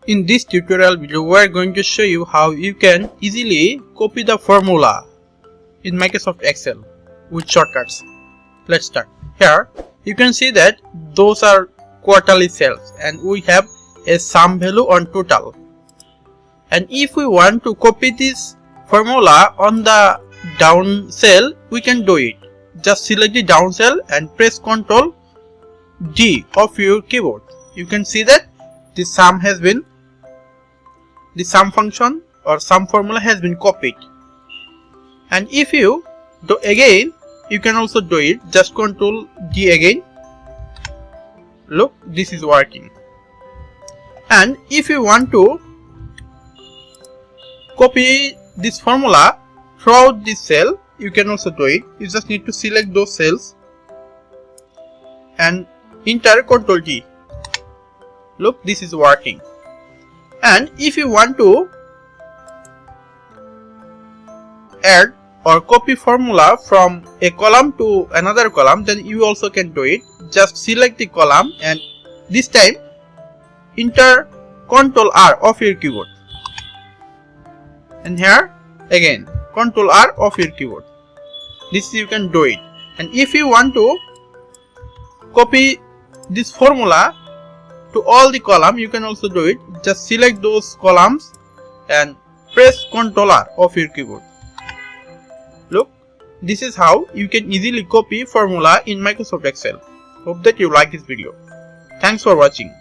In this tutorial video, we are going to show you how you can easily copy the formula in Microsoft Excel with shortcuts. Let's start. Here you can see that those are quarterly sales and we have a sum value on total. And if we want to copy this formula on the down cell, we can do it. Just select the down cell and press Ctrl D of your keyboard. You can see that the sum function or sum formula has been copied. And if you do again, you can also do it. Just Ctrl D again. Look, this is working. And if you want to copy this formula throughout this cell, you can also do it. You just need to select those cells and enter Ctrl D. Look, this is working. And if you want to add or copy formula from a column to another column, then you also can do it. Just select the column and this time enter Ctrl R of your keyboard. And here again Ctrl R of your keyboard. This you can do it. And if you want to copy this formula to all the column, you can also do it. Just select those columns and press Ctrl R of your keyboard. Look, this is how you can easily copy formula in Microsoft Excel. Hope that you like this video. Thanks for watching.